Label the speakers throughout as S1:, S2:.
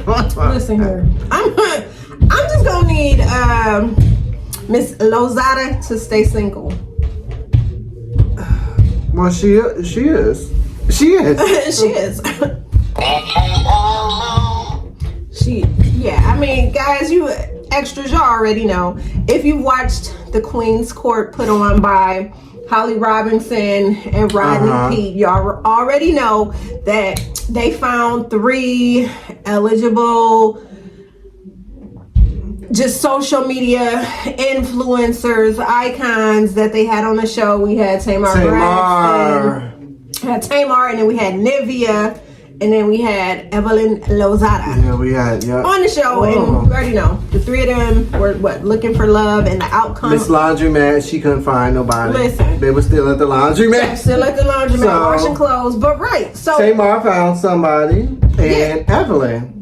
S1: Listen here. I'm just gonna need Miss Lozada to stay single.
S2: Well, she is. She is.
S1: She is. Yeah, I mean, guys, you extras, you already know. If you watched the Queen's Court put on by Holly Robinson and Rodney Peete, y'all already know that they found 3 eligible just social media influencers, icons that they had on the show. We had Tamar Braxton, had Tamar, and then we had Nivea, and then we had Evelyn Lozada.
S2: Yeah, we had
S1: on the show, and you already know the 3 of them were looking for love, and the outcome.
S2: Miss Laundromat, she couldn't find nobody.
S1: Listen,
S2: they were still at the laundromat.
S1: Washing clothes, but so
S2: Tamar found somebody, and Evelyn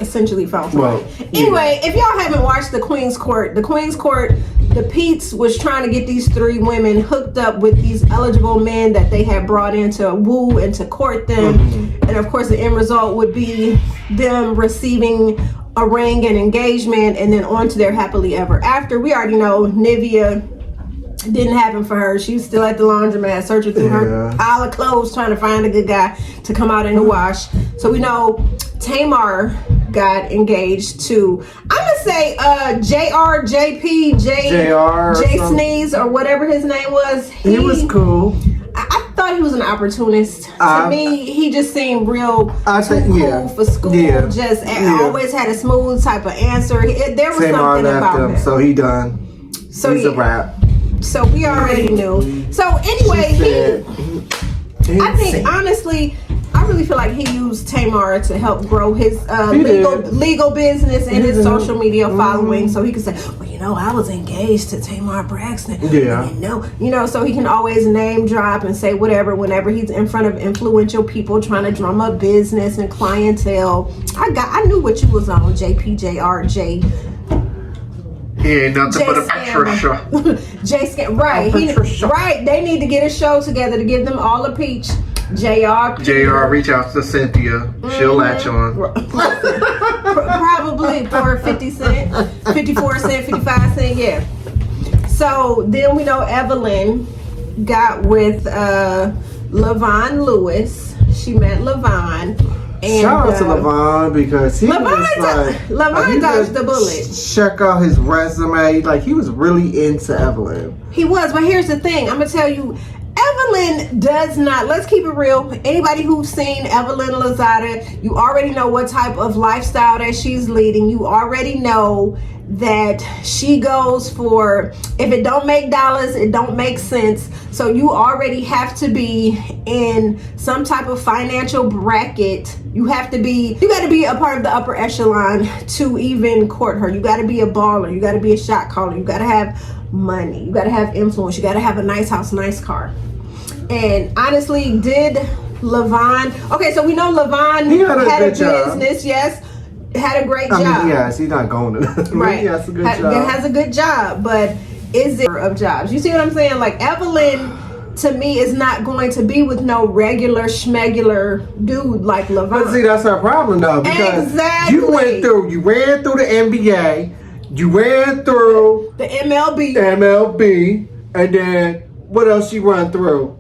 S1: essentially found somebody. Anyway, if y'all haven't watched the Queen's Court, the Peets was trying to get these 3 women hooked up with these eligible men that they had brought in to woo and to court them. And of course, the end result would be them receiving a ring and engagement, and then on to their happily ever after. We already know Nivea didn't happen for her. She was still at the laundromat searching through her pile of clothes trying to find a good guy to come out in the wash. So we know Tamar got engaged to, I'm gonna say Jay Sneeze or whatever his name was.
S2: He was cool.
S1: I thought he was an opportunist. To me, he just seemed real cool for school. Just always had a smooth type of answer. There was
S2: Tamar
S1: something about him.
S2: So he done.
S1: So
S2: he's a wrap.
S1: So we already knew. So anyway, I think honestly, I really feel like he used Tamar to help grow his legal business and his social media following, so he could say, well, I was engaged to Tamar Braxton. So he can always name drop and say whatever whenever he's in front of influential people trying to drum up business and clientele. I knew what you was on, JPJRJ.
S2: He ain't nothing but a Patricia.
S1: Right. They need to get a show together to give them all a peach. JR,
S2: reach out to Cynthia. She'll latch on.
S1: Probably for 50 cents, 54 cents, 55 cents, yeah. So then we know Evelyn got with Lavon Lewis. She met Lavon. And,
S2: shout out to Lavon, because he
S1: Lavon dodged the bullet.
S2: Check out his resume. Like, he was really into Evelyn.
S1: He was, but here's the thing. I'm going to tell you, Evelyn does not, let's keep it real. Anybody who's seen Evelyn Lozada, you already know what type of lifestyle that she's leading. You already know that she goes for, if it don't make dollars, it don't make sense. So you already have to be in some type of financial bracket. You got to be a part of the upper echelon to even court her. You got to be a baller. You got to be a shot caller. You got to have money. You got to have influence. You got to have a nice house, nice car. And honestly, did Lavon, okay, so we know Lavon had a business, yes, had a great job.
S2: Yes, he's not going to.
S1: Right.
S2: He has a good job.
S1: Has a good job, but is it of jobs? You see what I'm saying? Like, Evelyn, to me, is not going to be with no regular schmegular dude like Lavon.
S2: But see, that's her problem, though, because you ran through the NBA, you ran through
S1: the MLB,
S2: and then what else she run through?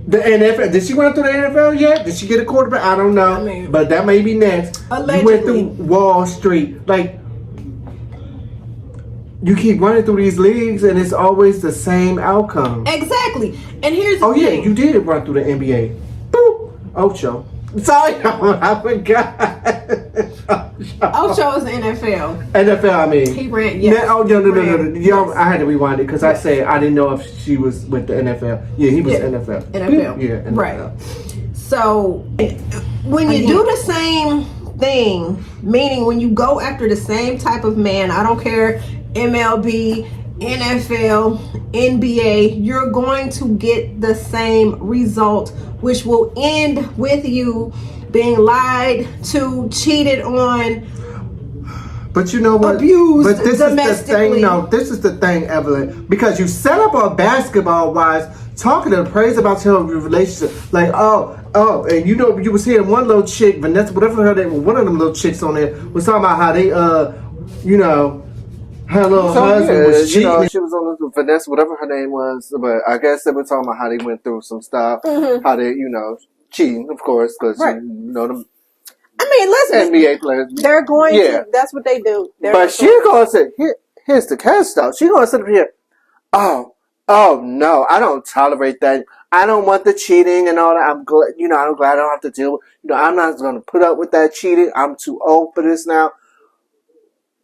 S2: The NFL. Did she run through the NFL yet? Did she get a quarterback? I don't know. But that may be next.
S1: Allegedly.
S2: You went through Wall Street. Like, you keep running through these leagues and it's always the same outcome.
S1: Exactly. And here's the thing.
S2: Yeah, you did run through the NBA. Boop. Ocho. Sorry, I forgot.
S1: Ocho is the NFL.
S2: NFL, I mean.
S1: He ran, yes.
S2: No. Yes. I had to rewind it because I said I didn't know if she was with the NFL. Yeah, he was NFL.
S1: NFL.
S2: Yeah, NFL.
S1: Right. So, when you do the same thing, meaning when you go after the same type of man, I don't care, MLB, NFL, NBA, you're going to get the same result, which will end with you being lied to, cheated on,
S2: but you know what?
S1: Abused
S2: domestically.
S1: Is the thing.
S2: No, this is the thing, Evelyn. Because you set up a basketball wise talking and praise about your relationship. Like, and you know, you was hearing one little chick, Vanessa, whatever her name, one of them little chicks on there was talking about how they, you know, her little husband was cheating. You know, she was on Vanessa, whatever her name was, but I guess they were talking about how they went through some stuff, how they, you know, cheating, of course, because you know them.
S1: I mean, listen,
S2: NBA players,
S1: they're going to. That's what they do.
S2: But she's going to say, here's the catch, though. She's going to sit up here. Oh no, I don't tolerate that. I don't want the cheating and all that. I'm glad, you know, I'm glad I don't have to deal with. You know, I'm not going to put up with that cheating. I'm too old for this now.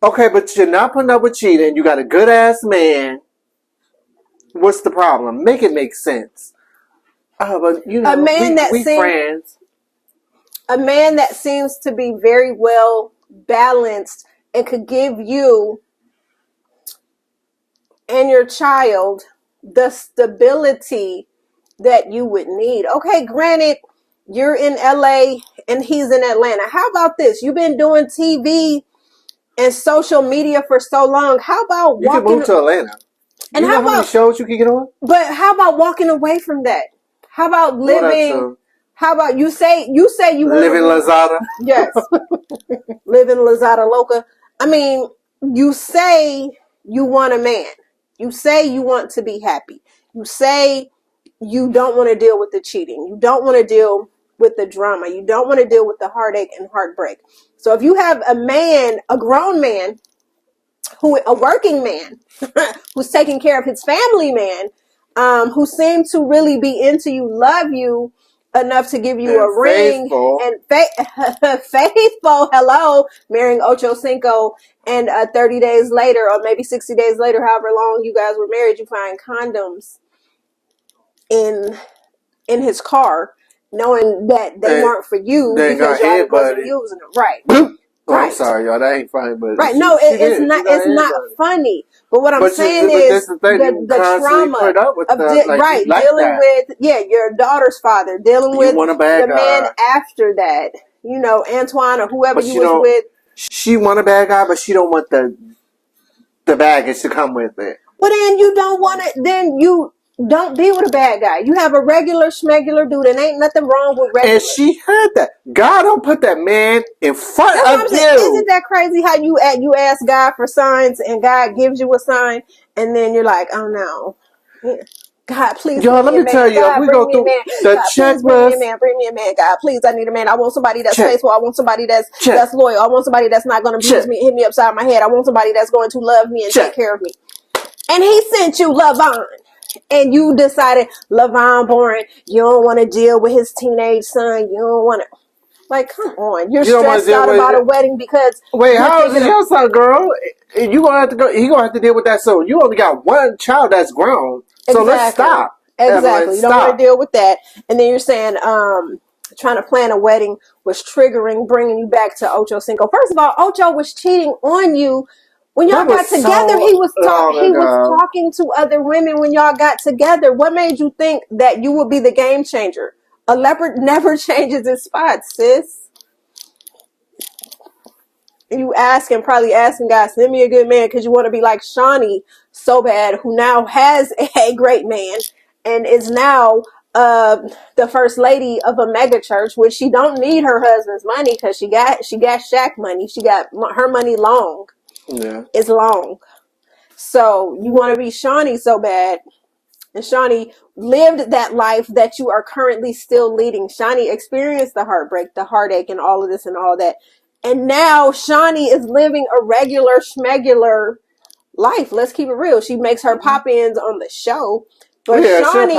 S2: Okay, but you're not putting up with cheating. You got a good ass man. What's the problem? Make it make sense. But you know,
S1: a man
S2: we friends.
S1: A man that seems to be very well balanced and could give you and your child the stability that you would need. Okay, granted, you're in LA and he's in Atlanta. How about this? You've been doing TV and social media for so long. How about
S2: you can move to Atlanta? And you know how many shows you can get on?
S1: But how about walking away from that? How about living? How about you say you
S2: live in Lozada?
S1: Yes, live in Lozada Loca. I mean, you say you want a man. You say you want to be happy. You say you don't want to deal with the cheating. You don't want to deal with the drama. You don't want to deal with the heartache and heartbreak. So if you have a man, a grown man, a working man, who's taking care of his family man, who seemed to really be into you, love you enough to give you a ring, and faithful, hello, marrying Ocho Cinco, and 30 days later, or maybe 60 days later, however long you guys were married, you find condoms in his car, knowing that they weren't for you because y'all wasn't using them. Right.
S2: I'm sorry, y'all. That ain't funny, but
S1: no, it's not. It's not funny. But what I'm saying is the trauma of dealing with your daughter's father, dealing with the man after that. You know, Antoine or whoever you was with.
S2: She want a bad guy, but she don't want the baggage to come with it.
S1: Well, then you don't want it. Then you don't be with a bad guy. You have a regular schmegular dude, and ain't nothing wrong with regular.
S2: And she heard that. God don't put that man in front of you.
S1: Isn't that crazy how you ask God for signs, and God gives you a sign, and then you're like, oh no. Yeah. God, please.
S2: Yo, let me tell you, if we go through the checklist.
S1: Bring me a man. God, please, I need a man. I want somebody that's faithful. I want somebody that's loyal. I want somebody that's not going to abuse me, hit me upside my head. I want somebody that's going to love me and take care of me. And he sent you Lavon. And you decided, Lavon boring. You don't want to deal with his teenage son. You don't want to. Like, come on. You're stressed out about a wedding because.
S2: Wait, how old is your son, girl? You gonna have to go. He gonna have to deal with that soon. You only got one child that's grown. So let's stop.
S1: Exactly. You don't want to deal with that. And then you're saying, trying to plan a wedding was triggering, bringing you back to Ocho Cinco. First of all, Ocho was cheating on you. When y'all got together, he was talking to other women when y'all got together. What made you think that you would be the game changer? A leopard never changes its spots, sis. You probably asking God, send me a good man, because you want to be like Shawnee so bad, who now has a great man and is now the first lady of a mega church, which she don't need her husband's money because she got Shaq money. She got her money long.
S2: Yeah.
S1: It's long. So you want to be Shawnee so bad. And Shawnee lived that life that you are currently still leading. Shawnee experienced the heartbreak, the heartache, and all of this and all that. And now Shawnee is living a regular schmegular life. Let's keep it real. She makes her pop-ins on the show. But Shawnee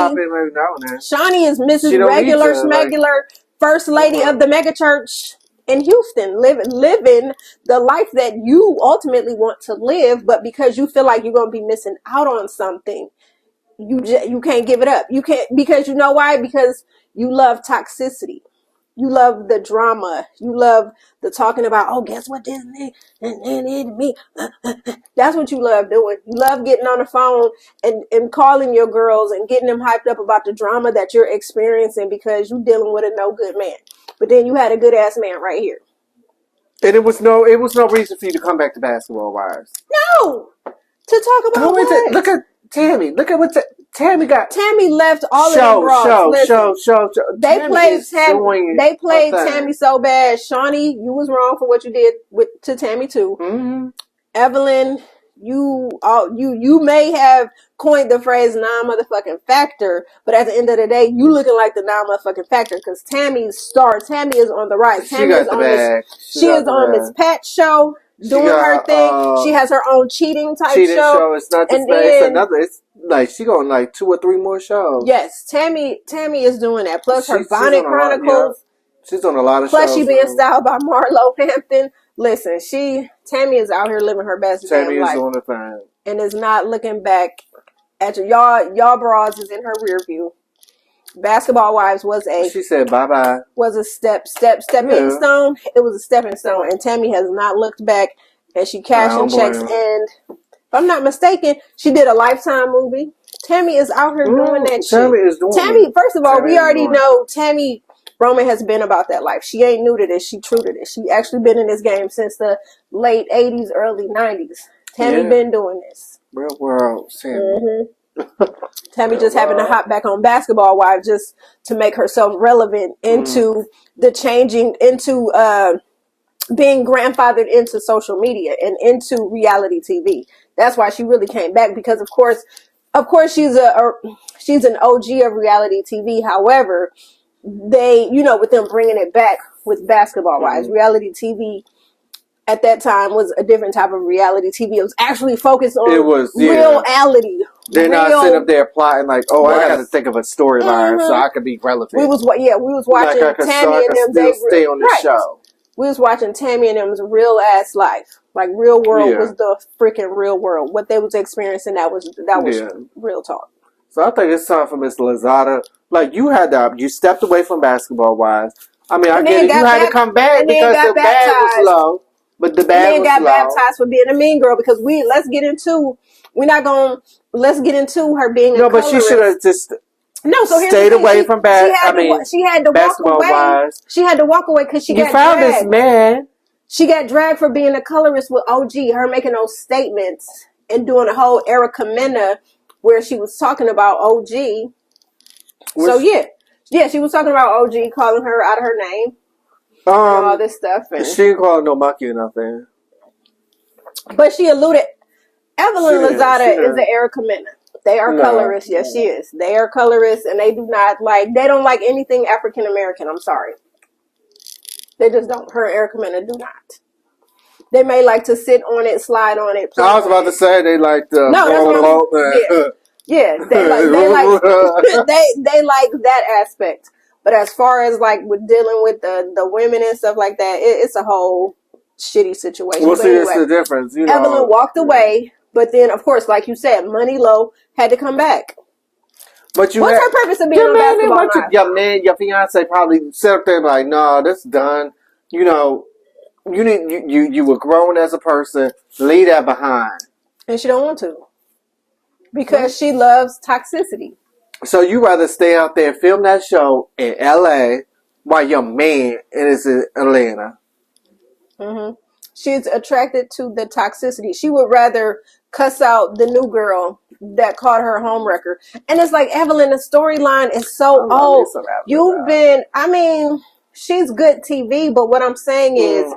S1: is Mrs. Regular Schmegular, first lady of the mega church in Houston, living the life that you ultimately want to live, but because you feel like you're going to be missing out on something, you can't give it up. You can't, because you know why? Because you love toxicity. You love the drama. You love the talking about, oh, guess what this and me. That's what you love doing. You love getting on the phone and calling your girls and getting them hyped up about the drama that you're experiencing because you're dealing with a no good man. But then you had a good ass man right here.
S2: And it was no reason for you to come back to Basketball Wives.
S1: No, to talk about what?
S2: Look at Tammy, look at what Tammy got.
S1: Tammy left all of them broads.
S2: Show.
S1: They played
S2: Tammy.
S1: They played Tammy so bad. Shawnee, you was wrong for what you did to Tammy too.
S2: Mm-hmm.
S1: Evelyn, you may have coined the phrase non-motherfucking factor, but at the end of the day, you looking like the non-motherfucking factor because Tammy's star. Tammy is on the rise. Tammy is on this. She is on Miss Pat show doing her thing. She has her own cheating show.
S2: It's not just it's another. It's like she going like 2 or 3 more shows.
S1: Yes, Tammy is doing that. Plus her Bonnet Chronicles.
S2: She's on a lot of
S1: shows. Plus
S2: she
S1: being styled by Marlo Hampton. Listen, Tammy is out here living her best
S2: Tammy is
S1: life.
S2: on the thing.
S1: And is not looking back at y'all bras is in her rear view. Basketball Wives was
S2: she said bye-bye.
S1: Was a stepping stone. It was a stepping stone. And Tammy has not looked back, and she cashing checks. And if I'm not mistaken, she did a Lifetime movie. Tammy is out here doing that shit. Tammy, first of all, we already know Tammy Roman has been about that life. She ain't new to this. She true to this. She actually been in this game since the late 80s, early 90s. Tammy been doing this.
S2: Real world, Tammy.
S1: Tammy just having to hop back on Basketball Wives just to make herself relevant into the changing, into being grandfathered into social media and into reality TV. That's why she really came back because, of course, she's an OG of reality TV. However, they, with them bringing it back with Basketball Wives, reality TV at that time was a different type of reality TV. It was actually focused on reality.
S2: They're not sitting up there plotting like, I got to think of a storyline so I can be relevant.
S1: We was watching Tammy and them.
S2: Stay on the show.
S1: We was watching Tammy and them's real ass life. Like real world was the freaking real world. What they was experiencing, that was real talk.
S2: So I think it's time for Miss Lozada. Like you stepped away from Basketball Wives. I mean, I get it. You had to come back because the bag was low. But the bag was low.
S1: Baptized for being a mean girl because let's get into her being a colorist.
S2: But she should have just
S1: stayed
S2: away from
S1: she had to walk away.
S2: Wives.
S1: She had to walk away because she got
S2: found
S1: dragged.
S2: This man.
S1: She got dragged for being a colorist with OG, her making those statements and doing a whole Erica Mena where she was talking about OG. She was talking about OG, calling her out of her name. And all this stuff. And
S2: she didn't call no monkey or nothing.
S1: But she alluded. Evelyn Lozada is an Erica Mena. They are colorists. Yes, she is. They are colorists, and they don't like anything African American. I'm sorry. They just don't. Her and Erica Mena do not. They may like to sit on it, slide on it.
S2: I was about to say they like to roll over.
S1: Yeah, they like that aspect. But as far as like with dealing with the women and stuff like that, it's a whole shitty situation.
S2: We'll see. It's the difference.
S1: Evelyn walked away, but then of course, like you said, Money Low had to come back.
S2: But
S1: what's her purpose of being on Basketball Wives?
S2: Your fiance probably sat up there like, no, that's done. You were grown as a person. Leave that behind.
S1: And she don't want to because she loves toxicity.
S2: So you rather stay out there and film that show in LA while your man is in Atlanta.
S1: Mm-hmm. She's attracted to the toxicity. She would rather cuss out the new girl that caught her homewrecker. And it's like, Evelyn, the storyline is so old. She's good TV, but what I'm saying is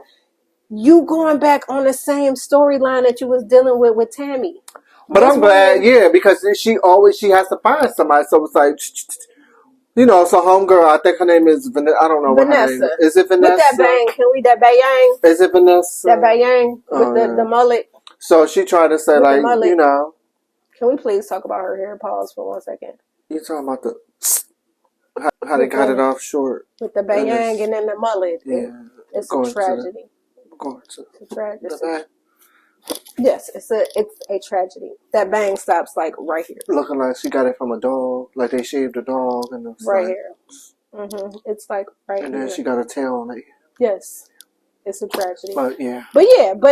S1: you going back on the same storyline that you was dealing with Tammy.
S2: But I'm glad, because she has to find somebody. So it's like, so homegirl, I think her name is Vanessa. I don't know what her name is. Is it Vanessa?
S1: With that bang, that bayang?
S2: Is it Vanessa?
S1: That bayang with the mullet.
S2: So she tried to say like,
S1: Can we please talk about her hair? Pause for 1 second.
S2: You talking about how they got it off short
S1: with the bayang and then the mullet?
S2: Yeah,
S1: it's a tragedy. It's a tragedy. Yes, it's a tragedy. That bang stops like right here.
S2: Looking like she got it from a dog, like they shaved a dog and
S1: right here. Mm-hmm. It's like right here.
S2: And then she got a tail on it.
S1: Yes, it's a tragedy.
S2: But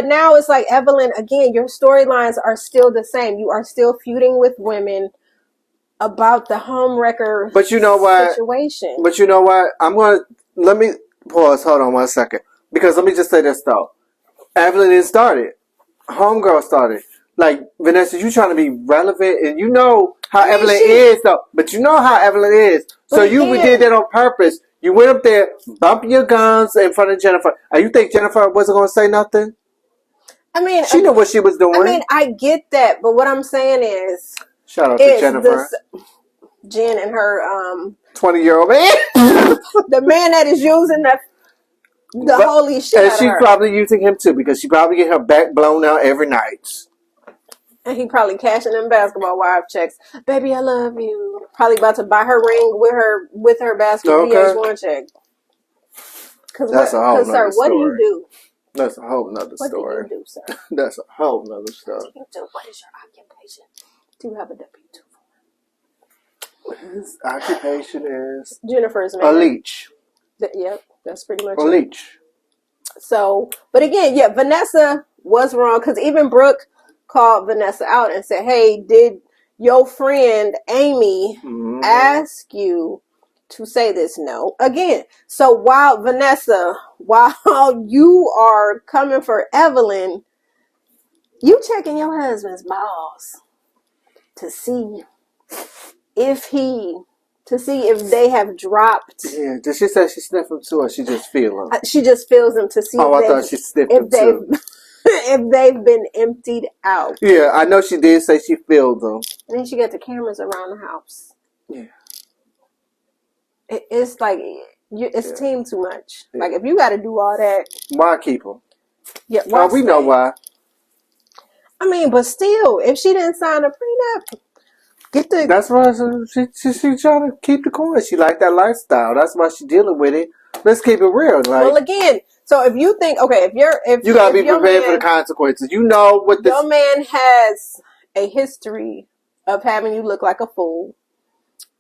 S1: now it's like, Evelyn, again, your storylines are still the same. You are still feuding with women about the homewrecker.
S2: But you know what?
S1: Situation.
S2: But you know what? Let me pause. Hold on 1 second, because let me just say this though. Evelyn didn't start it. Homegirl started. like Vanessa, you trying to be relevant, and you know how
S1: I mean,
S2: Evelyn is, though. But you know how Evelyn is, so
S1: But
S2: you
S1: yeah.
S2: did that on purpose. You went up there, bumping your guns in front of Jennifer. And you think Jennifer wasn't going to say nothing?
S1: I mean,
S2: She knew what she was doing.
S1: I mean, I get that, but what I'm saying is,
S2: shout out to Jennifer,
S1: Jen and her
S2: 20-year-old man,
S1: the man that is using the holy shit
S2: and
S1: out of
S2: she's
S1: her.
S2: probably using him too because she probably get her back blown out every night.
S1: And he probably cashing them basketball wife checks. Baby, I love you. Probably about to buy her ring with her basketball VH1 check.
S2: That's a whole nother
S1: sir, what
S2: story.
S1: do you do?
S2: That's a whole nother story.
S1: What do you do, sir?
S2: That's a whole nother story.
S1: What do you do? What is your occupation? Do you have a W-2?
S2: His occupation is
S1: Jennifer's man.
S2: a leech.
S1: Yep, that's pretty much
S2: a leech.
S1: So, but again, yeah, Vanessa was wrong because even Brooke called Vanessa out and said, "Hey, did your friend Amy ask you to say this?" No. Again, so while you are coming for Evelyn, you checking your husband's balls to see if they have dropped.
S2: Yeah, did she say she sniffed them too, or she just feel them?
S1: She just feels them to see.
S2: Oh, I thought she sniffed them too.
S1: If they've been emptied out.
S2: Yeah, I know she did say she filled them.
S1: And then she got the cameras around the house.
S2: Yeah.
S1: It's like, it's team too much. Yeah. Like, if you got to do all that.
S2: Why keep them?
S1: Yeah,
S2: well, we know why.
S1: I mean, but still, if she didn't sign a prenup,
S2: That's why she trying to keep the coin. She like that lifestyle. That's why she dealing with it. Let's keep it real. Like,
S1: well, again, so if you think, okay, if
S2: you gotta be prepared for the consequences. You know what
S1: your man has a history of having you look like a fool,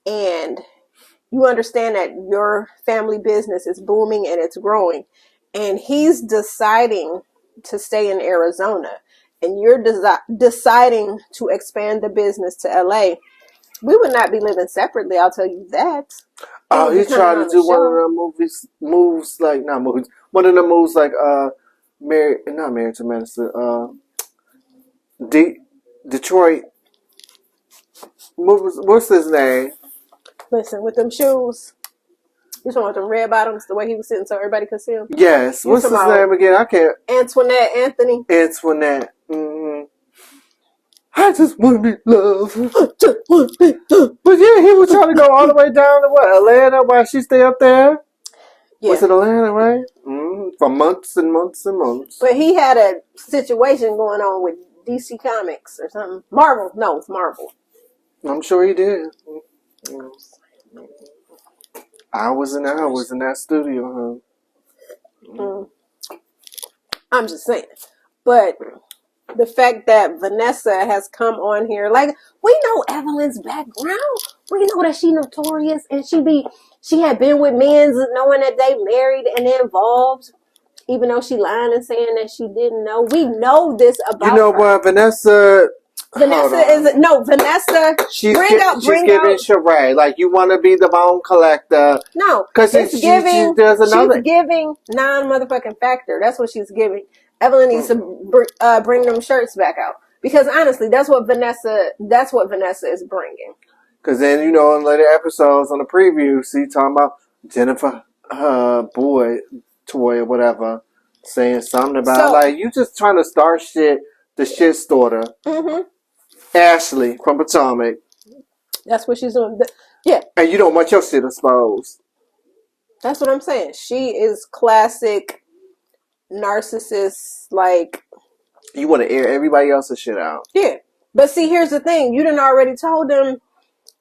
S1: and you understand that your family business is booming and it's growing, and he's deciding to stay in Arizona, and you're deciding to expand the business to LA, we would not be living separately. I'll tell you that.
S2: Oh, he's trying to do one of them moves like not movies. One of the moves like not Married to Medicine. Detroit. What's his name?
S1: Listen, with them shoes. You talking about them red bottoms, the way he was sitting so everybody could see him?
S2: Yes. What's his name again? I can't.
S1: Anthony.
S2: Mm-hmm. I just want to be loved. But yeah, he was trying to go all the way down to what? Atlanta while she stay up there? Yeah. Was it Atlanta, right? Mm-hmm. For months and months and months.
S1: But he had a situation going on with DC Comics or something. Marvel. No, it's Marvel.
S2: I'm sure he did. Hours and hours in that studio, huh?
S1: I'm just saying. But the fact that Vanessa has come on here, like, we know Evelyn's background. We know that she notorious and she had been with men knowing that they married and involved, even though she lying and saying that she didn't know. We know this about her.
S2: You know what, Vanessa
S1: she's giving
S2: charade. Like, you want to be the bone collector.
S1: No,
S2: because she's giving
S1: non-motherfucking factor. That's what she's giving. Evelyn needs to bring them shirts back out, because honestly, that's what Vanessa is bringing.
S2: Because then, you know, in later episodes on the preview, see talking about Jennifer, boy, toy or whatever, saying something about like you just trying to start shit. The shit starter. Mm-hmm. Ashley from Potomac.
S1: That's what she's doing. Yeah.
S2: And you don't want your shit exposed.
S1: That's what I'm saying. She is classic narcissist, like...
S2: You want to air everybody else's shit out.
S1: Yeah. But see, here's the thing. You done already told them,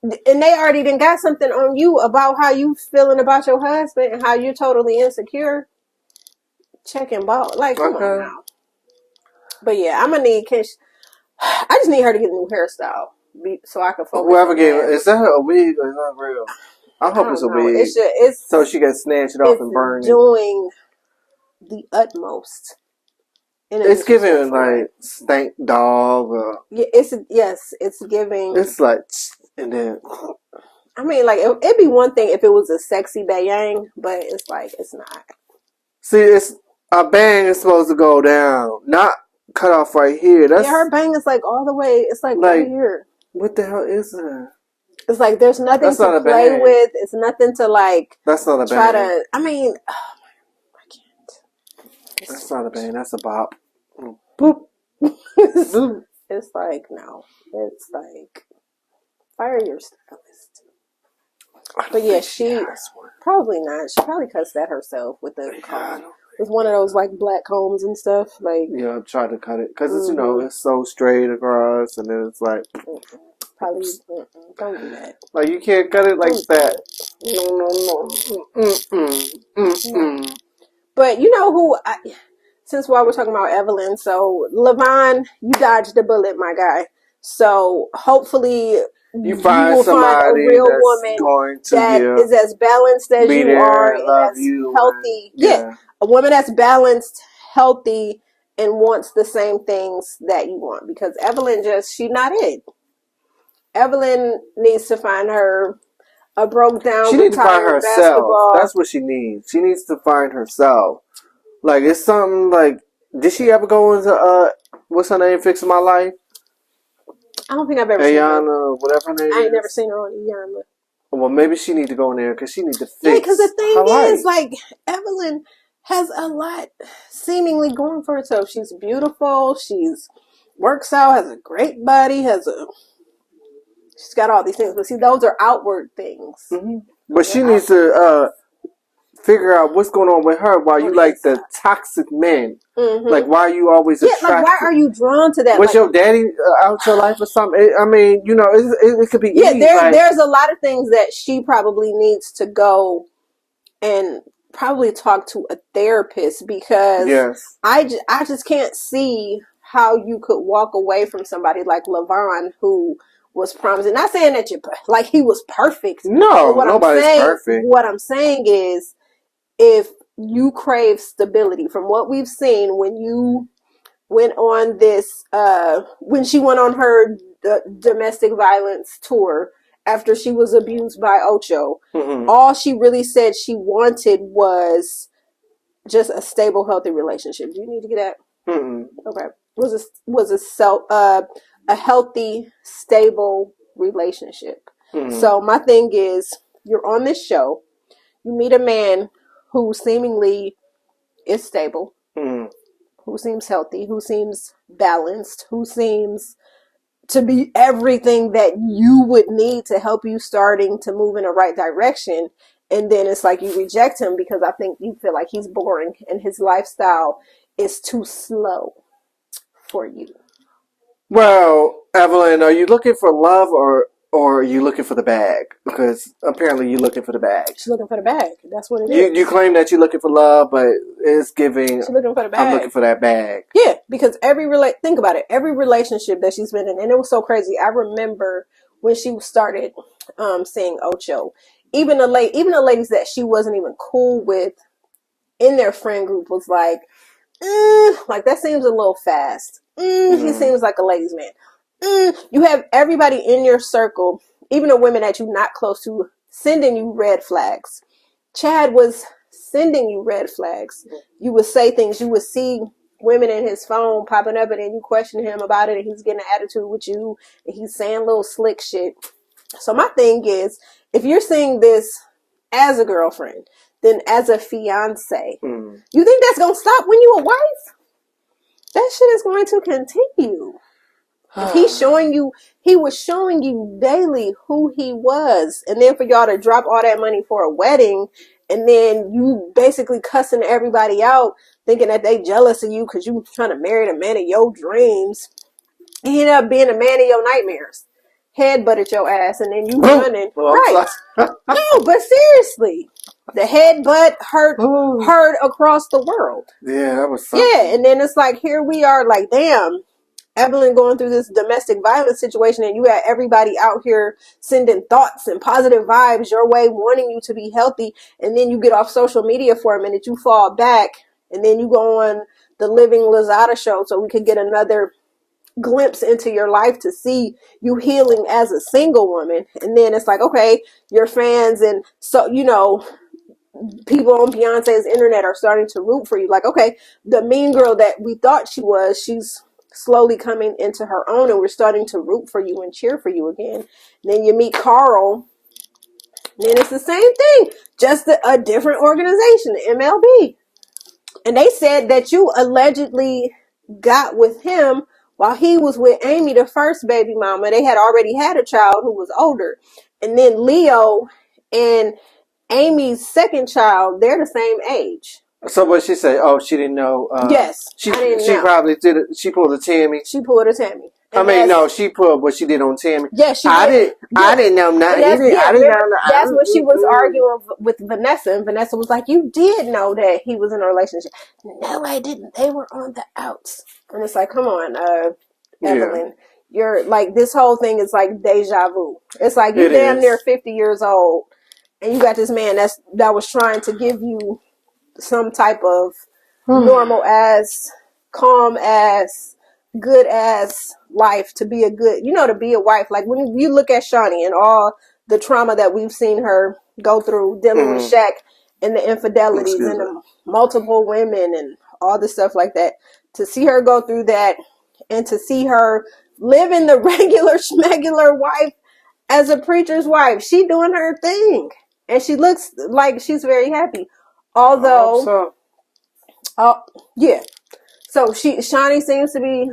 S1: and they already done got something on you about how you feeling about your husband and how you're totally insecure. Checking ball. Like, come on now. But yeah, I'm going to need... I just need her to get a new hairstyle so I can focus.
S2: Whoever gave it, is that a wig or is that real? I hope it's a wig. It's so she can snatch it off and burn it.
S1: Doing the utmost.
S2: It's giving like stank dog.
S1: Yeah, it's giving.
S2: It's like, and then.
S1: I mean, like it'd be one thing if it was a sexy bang, but it's like it's not.
S2: See, it's a bang is supposed to go down, not cut off right here. That's
S1: her bang is like all the way. It's like right here.
S2: What the hell is that?
S1: It's like there's nothing
S2: That's not
S1: to
S2: a
S1: play
S2: bang.
S1: with. It's nothing to like.
S2: That's not a
S1: try
S2: bang.
S1: to. I mean, I can't.
S2: That's not a bang. That's a bop.
S1: Boop. It's like no. It's like fire your stylist. But yeah, she probably not. She probably cuts that herself with the comb. With one of those like black combs and stuff. Like
S2: yeah, try to cut it because it's it's so straight across, and then it's like
S1: probably don't do that.
S2: Like you can't cut it like that.
S1: No. But you know who? Since while we're talking about Evelyn, so Lavon, you dodged a bullet, my guy. So hopefully
S2: you will find a real woman
S1: that is as balanced as you are and as healthy. A woman that's balanced, healthy, and wants the same things that you want. Because Evelyn she's not it. Evelyn needs to find her a broke down.
S2: She needs to find herself. Basketball. That's what she needs. She needs to find herself. Like it's something like. Did she ever go into what's her name? Fixing My Life.
S1: I don't think I've ever seen her.
S2: Whatever her name is.
S1: I ain't never seen her on Ayana.
S2: Well, maybe she need to go in there because she needs to fix.
S1: Yeah, because the thing is, like Evelyn has a lot seemingly going for herself. She's beautiful. She's works out. Has a great body. She's got all these things, but see, those are outward things.
S2: Mm-hmm. But she needs to figure out what's going on with her. Why you like the toxic men? Mm-hmm. Like why are you always attracted?
S1: Like why are you drawn to that?
S2: Was your daddy out your life or something? I mean, it could be.
S1: Yeah, there's a lot of things that she probably needs to go and probably talk to a therapist because I just can't see how you could walk away from somebody like Lavon who was promising. Not saying that he was perfect.
S2: No, nobody's perfect.
S1: What I'm saying is, if you crave stability, from what we've seen, when you went on this, when she went on her domestic violence tour after she was abused by Ocho, all she really said she wanted was just a stable, healthy relationship. Do you need to get that? Okay. Was a healthy, stable relationship. So my thing is, you're on this show, you meet a man who seemingly is stable, who seems healthy, who seems balanced, who seems to be everything that you would need to help you starting to move in the right direction. And then it's like you reject him because I think you feel like he's boring and his lifestyle is too slow for you.
S2: Well, Evelyn, are you looking for love or are you looking for the bag? Because apparently you're looking for the bag.
S1: She's looking for the bag. That's what it is.
S2: You claim that you're looking for love, but it's giving.
S1: She's looking for the bag.
S2: I'm looking for that bag.
S1: Yeah, because think about it. Every relationship that she's been in, and it was so crazy. I remember when she started seeing Ocho. Even the ladies that she wasn't even cool with in their friend group was like that seems a little fast. He seems like a ladies' man. You have everybody in your circle, even the women that you're not close to, sending you red flags. Chad was sending you red flags. You would say things. You would see women in his phone popping up, and then you question him about it, and he's getting an attitude with you, and he's saying little slick shit. So my thing is, if you're seeing this as a girlfriend, then as a fiance, you think that's going to stop when you're a wife? That shit is going to continue. If he was showing you daily who he was, and then for y'all to drop all that money for a wedding, and then you basically cussing everybody out, thinking that they jealous of you because you trying to marry the man of your dreams. He ended up being a man of your nightmares. Headbutted your ass, and then you running. Right. No, but seriously. The headbutt heard across the world.
S2: Yeah, that was something.
S1: Yeah, and then it's like, here we are, like, damn, Evelyn going through this domestic violence situation, and you got everybody out here sending thoughts and positive vibes your way, wanting you to be healthy, and then you get off social media for a minute, you fall back, and then you go on the Living Lozada show so we could get another glimpse into your life to see you healing as a single woman. And then it's like, okay, your fans, and so people on Beyonce's internet are starting to root for you. Like, okay, the mean girl that we thought she was, she's slowly coming into her own, and we're starting to root for you and cheer for you again. And then you meet Carl, then it's the same thing, just a different organization, the MLB. And they said that you allegedly got with him while he was with Amy, the first baby mama. They had already had a child who was older. And then Leo and Amy's second child, they're the same age.
S2: So what she say? Oh, she didn't know.
S1: Yes,
S2: she
S1: know.
S2: Probably did it. She pulled a Tammy.
S1: She pulled a Tammy.
S2: She pulled what she did on Tammy.
S1: Yeah, she
S2: I
S1: did.
S2: I didn't know nothing. I didn't know.
S1: That's when she was arguing with Vanessa, and Vanessa was like, "You did know that he was in a relationship." No, I didn't. They were on the outs, and it's like, come on, Evelyn. You're like, this whole thing is like deja vu. It's like you're damn near 50 years old, and you got this man that was trying to give you some type of normal ass, calm ass, good ass life to be to be a wife. Like when you look at Shawnee and all the trauma that we've seen her go through dealing with Shaq and the infidelities and the multiple women and all the stuff like that, to see her go through that and to see her living the regular schmegular wife as a preacher's wife, she doing her thing and she looks like she's very happy. Although, so Shawnee seems to be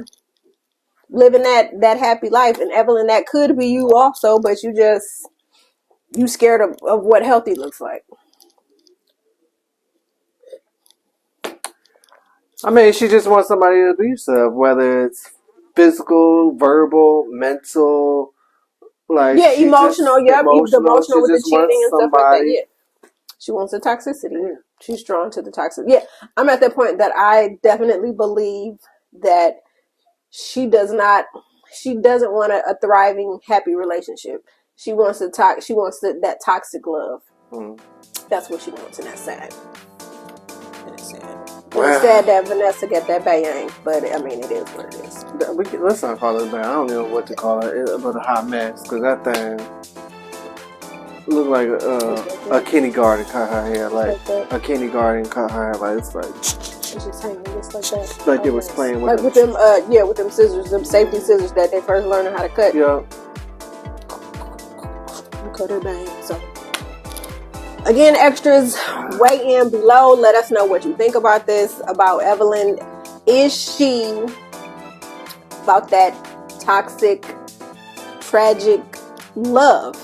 S1: living that happy life, and Evelyn, that could be you also, but you scared of what healthy looks like.
S2: I mean, she just wants somebody to abuse her, whether it's physical, verbal, mental, like
S1: emotional. The emotional with the cheating and stuff like that. Yeah. She wants the toxicity. Yeah. She's drawn to the toxic. Yeah, I'm at that point that I definitely believe that she doesn't want a thriving, happy relationship. She wants that toxic love. That's what she wants, and that's sad. It's sad that Vanessa got that bang, but I mean, it is what it is.
S2: Let's not call it bang. I don't know what to call it, but a hot mess, because that thing looked like a kindergarten cut her hair, like a kindergarten cut her hair, like it's like.
S1: She's hanging just like that.
S2: Like they was playing with
S1: like them. With them scissors, them safety scissors that they first learned how to cut.
S2: Yeah.
S1: Cut her bang. So again, extras, weigh in below. Let us know what you think about this, about Evelyn. Is she about that toxic, tragic love?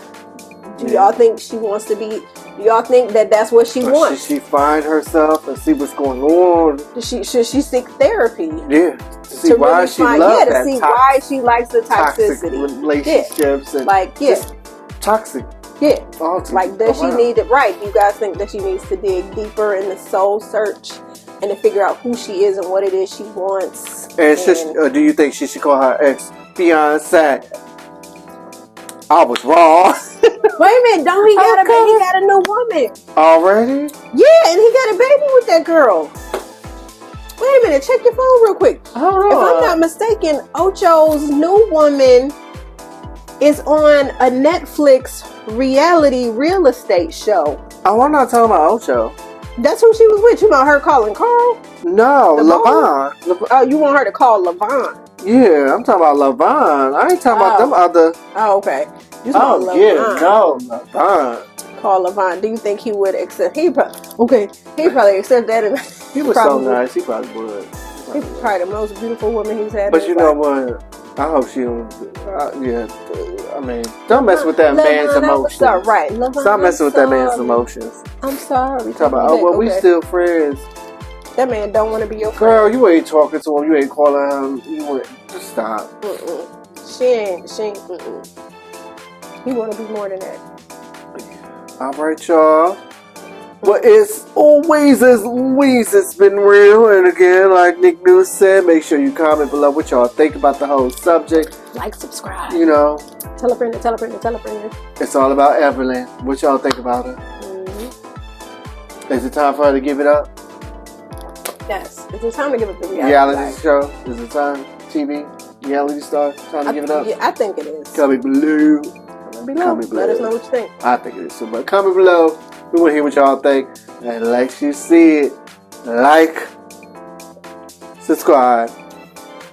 S1: Do y'all think she wants to be? Do y'all think that that's what she wants?
S2: Should she find herself and see what's going on?
S1: Should she seek therapy?
S2: Yeah, to see why she loves that.
S1: To see why she likes the toxicity,
S2: relationships, and toxic.
S1: Yeah, like does she need it? Right? You guys think that she needs to dig deeper in the soul search and to figure out who she is and what it is she wants?
S2: And do you think she should call her ex fiancé? I was wrong.
S1: Wait a minute, don't he got he got a new woman
S2: already?
S1: Yeah, and he got a baby with that girl. Wait a minute, check your phone real quick. If I'm not mistaken, Ocho's new woman is on a Netflix reality real estate show.
S2: Oh, I'm not talking about Ocho.
S1: That's who she was with. You want her calling Carl?
S2: No, Lavon.
S1: Oh, you want her to call Lavon?
S2: Yeah, I'm talking about Lavon. I ain't talking about them other.
S1: Oh, okay.
S2: Lavon.
S1: Call Lavon. Do you think he would accept? He'd probably accept that.
S2: He was so nice. He probably would.
S1: He's probably the most beautiful woman he's had.
S2: But you know what? I hope she don't. I mean, don't mess with that man's emotions.
S1: Right.
S2: Stop messing with that man's emotions.
S1: I'm sorry.
S2: Talk about, we still friends.
S1: That man don't want to be your friend.
S2: Girl, you ain't talking to him. You ain't calling him. You ain't. Just stop.
S1: She ain't. He want to be more than that.
S2: All right, y'all. Well, it's always been real. And again, like Nick News said, make sure you comment below what y'all think about the whole subject.
S1: Like, subscribe.
S2: You know.
S1: Tell a friend.
S2: It's all about Evelyn. What y'all think about her? Is it time for her to give it up?
S1: Yes. Is it time to give up the
S2: reality show? Is it time? TV? Reality star? Time to give it up?
S1: Yeah, I think it is.
S2: Comment below.
S1: Let us know what you think.
S2: I think it is too, but comment below. We want to hear what y'all think. And like she said, like, subscribe.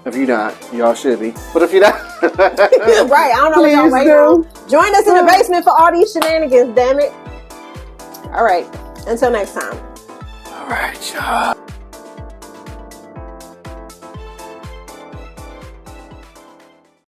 S2: If you're not, y'all should be. But if you're not,
S1: right, I don't know what y'all waiting on. Join us in the basement for all these shenanigans, damn it. All right, until next time.
S2: All right, y'all.